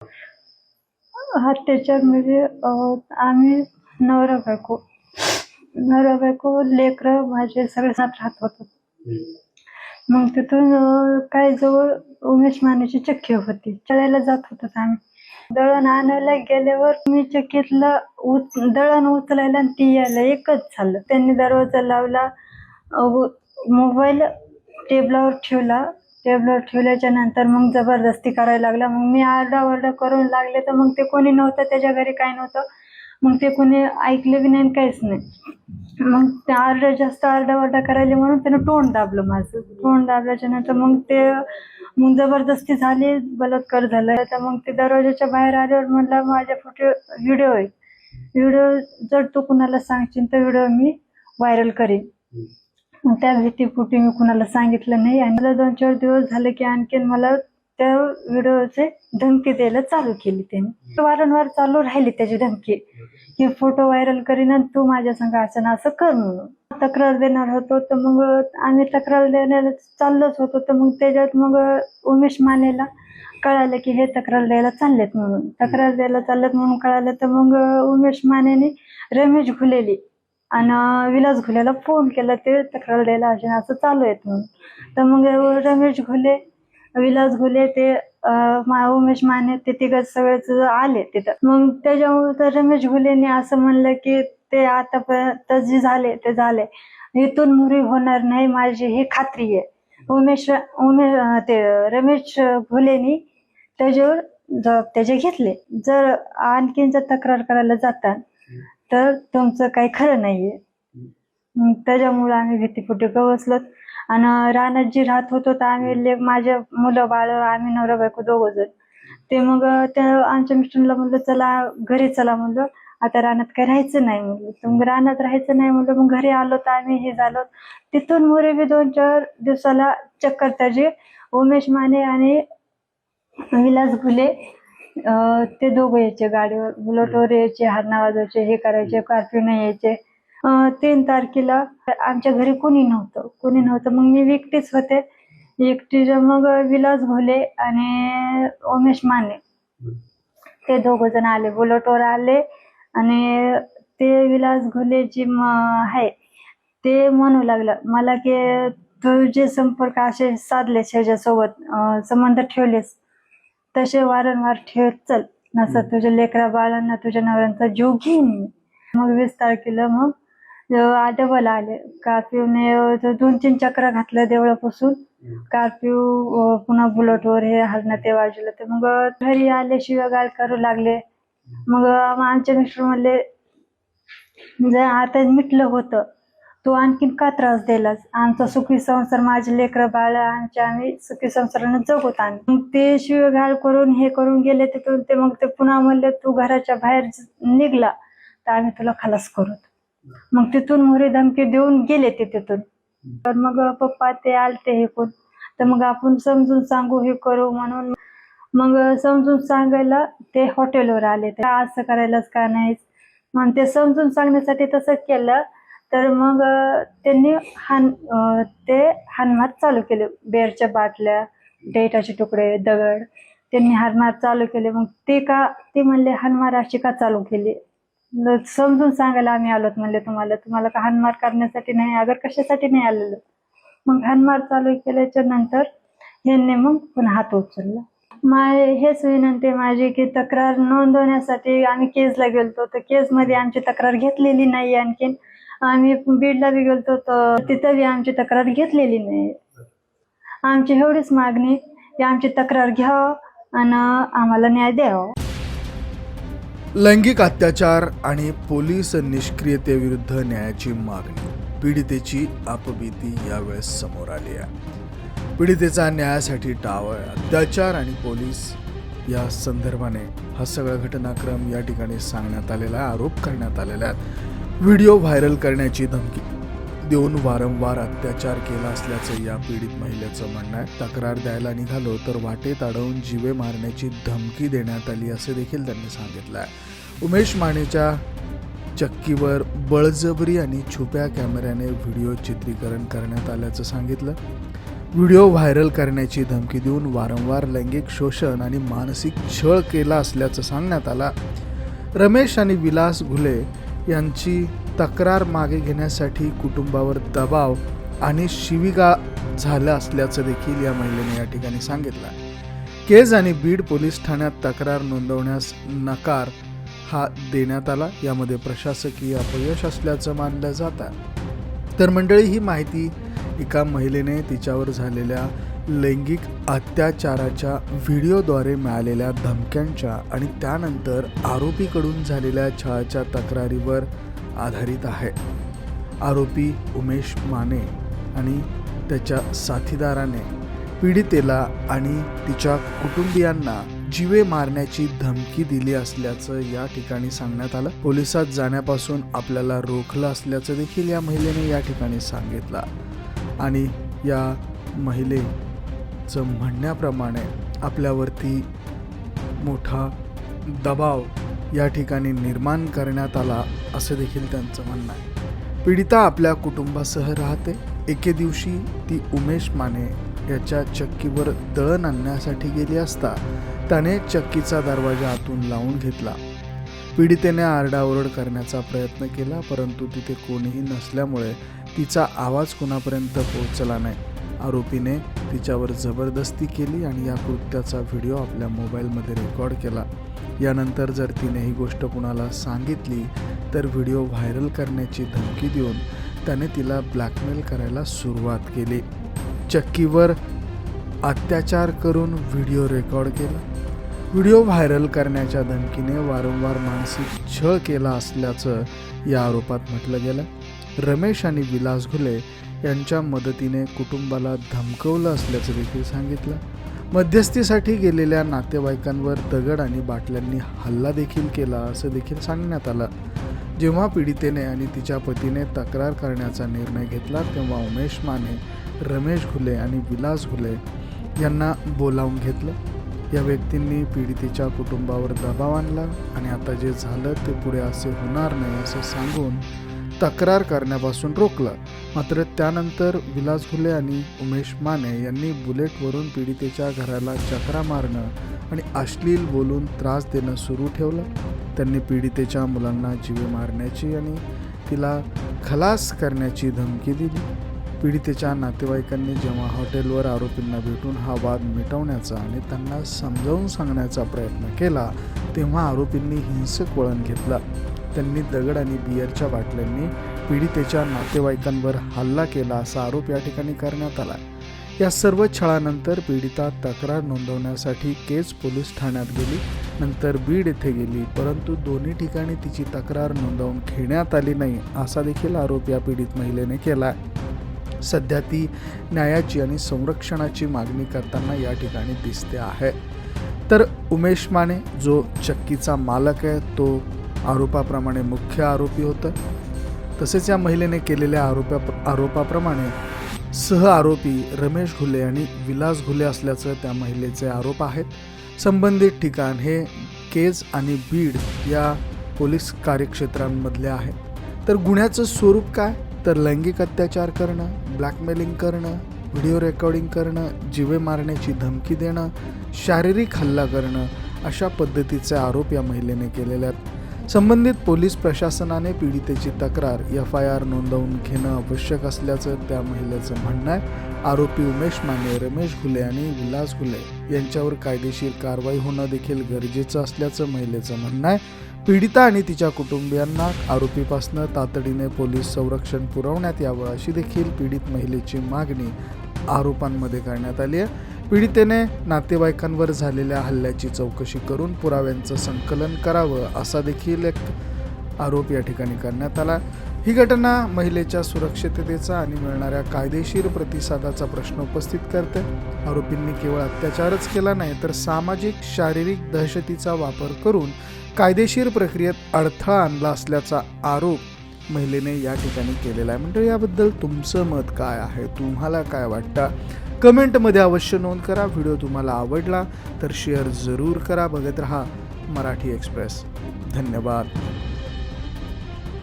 अत्याचार म्हणजे आम्ही नवरा-बायको, लेकरं माझे सगळे साथ राहत होतो. मग तिथून काही जवळ उमेश मानेची चक्की होती. चळायला जात होतो आम्ही. दळण आणायला गेल्यावर मी चक्कीतलं दळण उचलायला आणि ती यायला एकच झालं. त्यांनी दरवाजा लावला, मोबाईल टेबलावर ठेवला. टेबलावर ठेवल्याच्या नंतर मग जबरदस्ती करायला लागला. मग मी आरडाओरडा करून लागले तर मग ते कोणी नव्हतं, त्याच्या घरी काही नव्हतं. मग ते कोणी ऐकलं बी नाही आणि काहीच नाही. मग ते जास्त आरडाओरडा करायला म्हणून त्यानं तोंड दाबलं माझं. तोंड दाबल्याच्या नंतर मग जबरदस्ती झाली, बलात्कार झाला. तर मग ते दरवाजाच्या बाहेर आल्यावर म्हणलं माझ्या व्हिडिओ आहे. व्हिडिओ जर तू कुणाला सांगशील तर व्हिडिओ मी व्हायरल करीन. मग त्या भीतीपोटी मी कुणाला सांगितलं नाही. आणि मला 2-4 दिवस झाले की आणखीन मला त्या व्हिडिओचे धमकी द्यायला चालू केली त्यांनी. वारंवार चालू राहिली त्याची धमकी की फोटो व्हायरल करीन आणि तू माझ्या संग असं ना असं कर म्हणून. तक्रार देणार होतो तर मग आम्ही तक्रार देण्याला चाललोच होतो. तर मग त्याच्यात मग उमेश मानेला कळालं की हे तक्रार द्यायला चाललेत म्हणून. तक्रार द्यायला चाललेत म्हणून कळालं तर मग उमेश मानेने रमेश घुलेली आणि विलास घुलेला फोन केला, ते तक्रार द्यायला असं चालू आहेत म्हणून. तर मग रमेश घुले, विलास घुले, ते उमेश माने, ते तिघं सगळेच आले तिथं. मग त्याच्यामुळे तर रमेश घुलेने असं म्हणलं की ते आतापर्यंत जे झाले ते झाले, इथून मुरी होणार नाही, माझी ही खात्री आहे. ते रमेश घुलेनी त्याच्यावर त्याचे घेतले. जर आणखीन जर तक्रार करायला जातात तर तुमचं काही खरं नाहीये. त्याच्यामुळे आम्ही भीतीपोटी गवसलो. आणि रानात जी राहत होतो तर आम्ही माझ्या मुलं बाळ, आम्ही नवरा बायको दोघं जण. ते मग त्या आमच्या मिस्टरला म्हणलं चला घरी चला म्हणलं, आता रानात काही राहायचं नाही म्हणलं. तर मग रानात राहायचं नाही म्हणलं, मग घरी आलो तर आम्ही हे झालो. तिथून मोरे बी 2-4 दिवसाला चक्कर त्याचे उमेश माने आणि विलास घुले ते दोघं यायचे गाडीवर, बुलेटवर यायचे, हरणा वाजवायचे, हे करायचे, कर्फ्यू नाही यायचे. 3 तारखेला आमच्या घरी कोणी नव्हतं. मग मी एकटीच होते. मग विलास घुले आणि उमेश माने ते दोघं जण आले, बुलेटवर आले. आणि ते विलास घुले जी आहे ते म्हणू लागलं मला की तू जे संपर्क असे साधलेस, ह्याच्यासोबत संबंध ठेवलेस तसे वारंवार ठेवत चल, नसं तुझ्या लेकरा बाळांना, तुझ्या नवऱ्यांचा जीव घेईन. मग 20 तारखेला मग डबल आले. कर्फ्यूने 2-3 चक्रा घातल्या देवळापासून. कर्फ्यू पुन्हा बुलेटवर हे हरणं ते वाजलं. तर मग घरी आले, शिव्यागाळ करू लागले. मग आमचे मिस्टर म्हणले जर आता मिटलं होतं तू आणखीन का त्रास दिलास, आमचा सुखी संसार, माझे लेकरं बाळ आम्ही सुखी संसारानं जगत आम्ही. मग ते शिव्यागाळ करून हे करून गेले तिथून. ते मग ते पुन्हा म्हणले तू घराच्या बाहेर निघला तर आम्ही तुला खलास करू. मग तिथून मोरी धमकी देऊन गेले ते तिथून. तर मग पप्पा ते आलते हे कोण, तर मग आपण समजून सांगू हे करू म्हणून. मग समजून सांगायला ते हॉटेलवर आले. ते असं करायलाच का नाही, मग ते समजून सांगण्यासाठी तसं केलं. तर मग त्यांनी हाणमार चालू केले. बेरच्या बाटल्या, डेटाचे तुकडे, दगड त्यांनी हाणमार चालू केले. मग ते म्हणले हाणमार अशी का चालू केली, समजून सांगायला आम्ही आलोत म्हणले तुम्हाला का हाणमार करण्यासाठी नाही, अगर कशासाठी नाही आलेलो. मग हाणमार चालू केल्याच्या नंतर यांनी मग पुन्हा हात उचलला. हेच विनंती माझी की तक्रार नोंदवण्यासाठी आम्ही केसला गेलतो, तर केसमध्ये आमची तक्रार घेतलेली नाही. आणखीन आम्ही बीडला बी गेलतो तर तिथं बी आमची तक्रार घेतलेली नाही. आमची एवढीच मागणी की आमची तक्रार घ्यावं आणि आम्हाला न्याय द्यावा. लैंगिक अत्याचार आणि पोलीस निष्क्रियतेविरुद्ध न्यायाची मागणी, पीडितेची आपबीती यावेळेस समोर आली आहे. पीडितेचा न्यायासाठी टाळावा, अत्याचार आणि पोलीस या संदर्भाने हा सगळा घटनाक्रम या ठिकाणी सांगण्यात आलेला आहे, आरोप करण्यात आलेला आहे. व्हिडिओ व्हायरल करण्याची धमकी देऊन वारंवार अत्याचार केला असल्याचं या पीडित महिलेचं म्हणणं आहे. तक्रार द्यायला निघालो तर वाटेत अडवून जीवे मारण्याची धमकी देण्यात आली असे देखील त्यांनी सांगितलं आहे. उमेश मानेच्या चक्कीवर बळजबरी आणि छुप्या कॅमेऱ्याने व्हिडिओ चित्रीकरण करण्यात आल्याचं सांगितलं. व्हिडिओ व्हायरल करण्याची धमकी देऊन वारंवार लैंगिक शोषण आणि मानसिक छळ केला असल्याचं सांगण्यात आलं. रमेश आणि विलास घुले यांची तक्रार मागे घेण्यासाठी कुटुंबावर दबाव आणि शिवीगाळ झाला असल्याचं देखील या महिलेने या ठिकाणी सांगितलं. केज आणि बीड पोलीस ठाण्यात तक्रार नोंदवण्यास नकार हा देण्यात आला. यामध्ये प्रशासकीय अपयश असल्याचं मानलं जातं. तर मंडळी, ही माहिती एका महिलेने तिच्यावर झालेल्या लैंगिक अत्याचाराच्या व्हिडिओद्वारे मिळालेल्या धमक्यांच्या आणि त्यानंतर आरोपीकडून झालेल्या छळाच्या तक्रारीवर आधारित आहे. आरोपी उमेश माने आणि त्याच्या साथीदाराने पीडितेला आणि तिच्या कुटुंबियांना जीवे मारण्याची धमकी दिली असल्याचं या ठिकाणी सांगण्यात आलं. पोलिसात जाण्यापासून आपल्याला रोखलं असल्याचं देखील या महिलेने या ठिकाणी सांगितलं. आणि या महिलेचं म्हणण्याप्रमाणे आपल्यावरती मोठा दबाव या ठिकाणी निर्माण करण्यात आला असं देखील त्यांचं म्हणणं आहे. पीडिता आपल्या कुटुंबासह राहते. एके दिवशी ती उमेश माने याच्या चक्कीवर दळण आणण्यासाठी गेली असता त्याने चक्कीचा दरवाजा आतून लावून घेतला. पीडितेने आरडाओरड करण्याचा प्रयत्न केला, परंतु तिथे कोणीही नसल्यामुळे तिचा आवाज कुणापर्यंत पोहोचला नाही. आरोपीने तिच्यावर जबरदस्ती केली आणि या कृत्याचा व्हिडिओ आपल्या मोबाईलमध्ये रेकॉर्ड केला. यानंतर जर तिने ही गोष्ट कुणाला सांगितली तर व्हिडिओ व्हायरल करण्याची धमकी देऊन त्याने तिला ब्लॅकमेल करायला सुरुवात केली. चक्कीवर अत्याचार करून व्हिडिओ रेकॉर्ड केला. व्हिडिओ व्हायरल करण्याच्या धमकीने वारंवार मानसिक छळ केला असल्याचं या आरोपात म्हटलं गेलं. रमेश आणि विलास घुले यांच्या मदतीने कुटुंबाला धमकवलं असल्याचं देखील सांगितलं. मध्यस्थीसाठी गेलेल्या नातेवाईकांवर दगड आणि बाटल्यांनी हल्ला देखील केला असं देखील सांगण्यात आलं. जेव्हा पीडितेने आणि तिच्या पतीने तक्रार करण्याचा निर्णय घेतला तेव्हा उमेश माने, रमेश घुले आणि विलास घुले यांना बोलावून घेतलं. या व्यक्तींनी पीडितेच्या कुटुंबावर दबाव आणला आणि आता जे झालं ते पुढे असे होणार नाही असं सांगून तक्रार करण्यापासून रोखलं. मात्र त्यानंतर विलास घुले आणि उमेश माने यांनी बुलेटवरून पीडितेच्या घराला चकरा मारणं आणि अश्लील बोलून त्रास देणं सुरू ठेवलं. त्यांनी पीडितेच्या मुलांना जीवे मारण्याची आणि तिला खलास करण्याची धमकी दिली. पीडितेच्या नातेवाईकांनी जेव्हा हॉटेलवर आरोपींना भेटून हा वाद मिटवण्याचा आणि त्यांना समजावून सांगण्याचा प्रयत्न केला तेव्हा आरोपींनी हिंसक वळण घेतलं. त्यांनी दगड आणि बिअरच्या बाटल्यांनी पीडितेच्या नातेवाईकांवर हल्ला केला असा आरोप या ठिकाणी करण्यात आला. या सर्व छळानंतर पीडिता तक्रार नोंदवण्यासाठी केज पोलीस ठाण्यात गेली, नंतर बीड येथे गेली, परंतु दोन्ही ठिकाणी तिची तक्रार नोंदवून घेण्यात आली नाही असा देखील आरोप या पीडित महिलेने केला. सध्या ती न्यायाची आणि संरक्षणाची मागणी करताना या ठिकाणी दिसते आहे. तर उमेश माने जो चक्कीचा मालक आहे तो आरोपाप्रमाणे मुख्य आरोपी होता. तसेच या महिलेने केलेल्या आरोपाप्रमाणे सह आरोपी रमेश घुले आणि विलास घुले असल्याचं त्या महिलेचे आरोप आहेत. संबंधित ठिकाण हे केज आणि बीड या पोलीस कार्यक्षेत्रांमधले आहे. तर गुन्ह्याचं स्वरूप काय, तर लैंगिक अत्याचार करणं, ब्लॅकमेलिंग करणं, व्हिडिओ रेकॉर्डिंग करणं, जीवे मारण्याची धमकी देणं, शारीरिक हल्ला करणं अशा पद्धतीचे आरोप या महिलेने केलेले आहेत. संबंधित पोलीस प्रशासनाने पीडितेची तक्रार FIR नोंदवून घेणं आवश्यक असल्याचं त्या महिलेचं म्हणणं आहे. आरोपी उमेश माने, रमेश घुले आणि विलास घुले यांच्यावर कायदेशीर कारवाई होणं देखील गरजेचं असल्याचं महिलेचं म्हणणं आहे. पीडिता आणि तिच्या कुटुंबियांना आरोपीपासून तातडीने पोलीस संरक्षण पुरवण्यात यावं अशी देखील पीडित महिलेची मागणी आरोपांमध्ये करण्यात आली आहे. पीडितेने नातेवाईकांवर झालेल्या हल्ल्याची चौकशी करून पुराव्यांचं संकलन करावं असा देखील एक आरोप या ठिकाणी करण्यात आला. ही घटना महिलेच्या सुरक्षिततेचा आणि मिळणाऱ्या कायदेशीर प्रतिसादाचा प्रश्न उपस्थित करते. आरोपींनी केवळ अत्याचारच केला नाही तर सामाजिक शारीरिक दहशतीचा वापर करून कायदेशीर प्रक्रियेत अडथळा आणला असल्याचा आरोप महिलेने या ठिकाणी केलेला आहे. म्हणजे याबद्दल तुमचं मत काय आहे, तुम्हाला काय वाटतं, कमेंटमध्ये अवश्य नोंद करा. व्हिडिओ तुम्हाला आवडला तर शेअर जरूर करा. बघत रहा मराठी एक्सप्रेस. धन्यवाद.